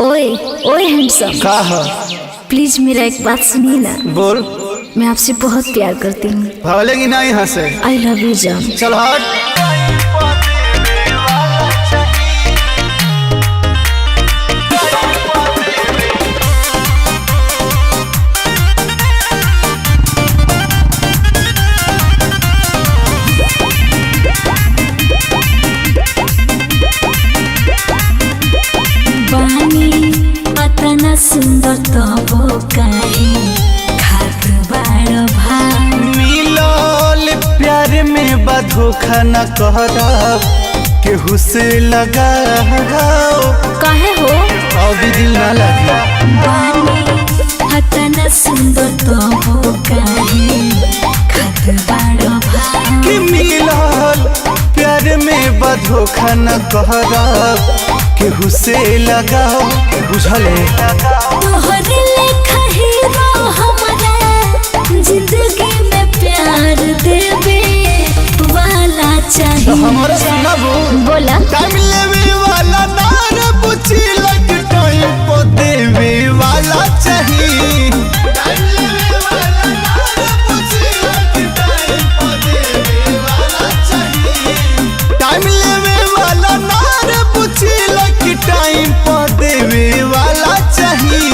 ओए ओए हैंडसम, का है? प्लीज मेरा एक बात सुनिए ना। बोल। मैं आपसे बहुत प्यार करती हूँ। भागलेगी ना यहाँ से। आई लव यू जान। चल हट। अतना सुंदर तो काहे खात बाड़ भाव। मिलल प्यार में धोखा न कहब केहू से लगा काहे हो अभी दिल ना लगा। अतना सुंदर तो काहे खात बाड़ भाव। कि मिलल प्यार में धोखा न कहब केहू से लगाओ। बुझले तोहरे लेखा हीरो हमरा जिंदगी में प्यार देवे वाला चाहिए। हमारा सुनबो बोला टाइम लेवे वाला ना रे पूछी लग टाइम पे देवे वाला चाहिए। टाइम लेवे वाला ना रे पूछी लग टाइम पे देवे वाला चाहिए। टाइम लेवे वाला ना रे पूछी लग टाइम पे देवे वाला चाहिए।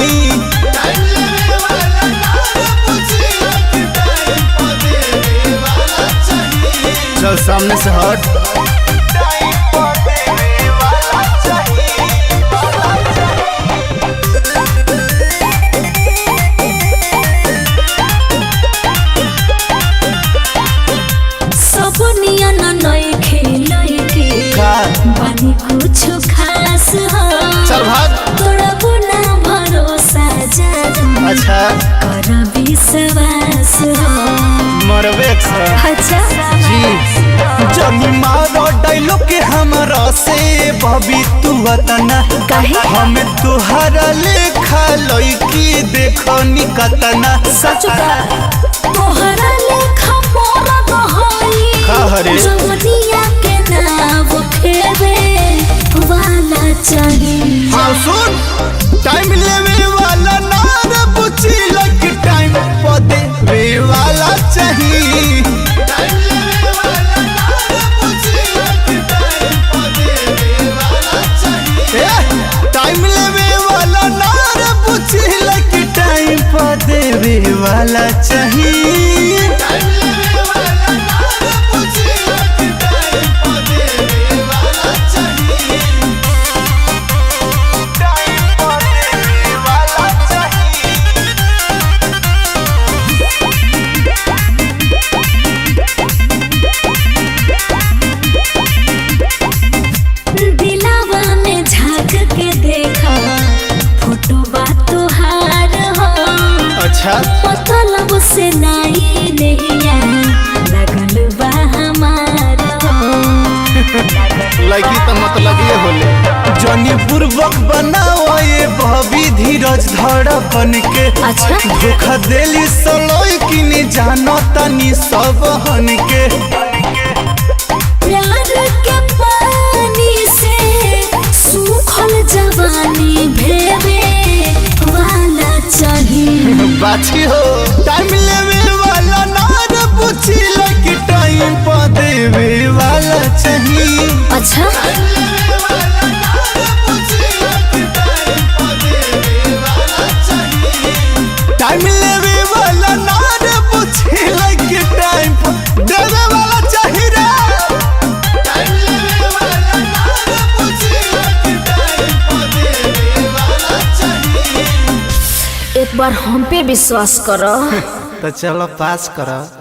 टाइम लेवे वाला ना रे पूछी लग टाइम पे देवे वाला चाहिए। चल सामने से हट। बानी कुछ खास हो। चल भाग। तोरा बुना भरोसा जान। अच्छा कर विश्वास हो। मरवे अच्छा जी जनी मारो डायलॉग के हमरा से बबी तू वतना काहे? हम तुहरा लेखा लइकी देखो निकतना। सच का तोहरा लेखा मोरा बहई। का हरे? जवनिया के नाव फेरे वाला चाहिए। हाँ सुन टाइम लेवे वाला ना रे पूछी लग टाइम पे देवे वाला चाहिए। टाइम लेवे वाला ना रे पूछी लग टाइम पे देवे वाला चाहिए। टाइम लेवे वाला ना रे पूछी लग टाइम पे देवे वाला चाहिए। टाइम लेवे वाला ना रे पूछी लग टाइम पे देवे वाला चाहिए। दिलावा में झांक के देखा फोटो बा तोहार हो। अच्छा मतलब से नहीं नैया लगल बा हमार हो। लगी तो मतलब ये होले जनी पूर्वक बनाओ ये भवी धीरज धड़कन के। अच्छा धोखा देली सलोई कि नहीं जानो तनी सब हन के। प्यार के पानी से सूखल जवानी भेवे वाला चाहिए। बाछी हो टाइम लेवे वाला ना रे पूछी लगी टाइम पे देवे वाला चाहिए। अच्छा टाइम लेवे वाला ना रे पूछी लगी टाइम पे देवे वाला चाहिए। टाइम लेवे वाला ना रे पूछी लगी टाइम पे देवे वाला चाहिए रे। टाइम लेवे वाला ना रे पूछी लगी टाइम पे देवे वाला चाहिए। एक बार हम पे विश्वास करो। तो चलो पास करो।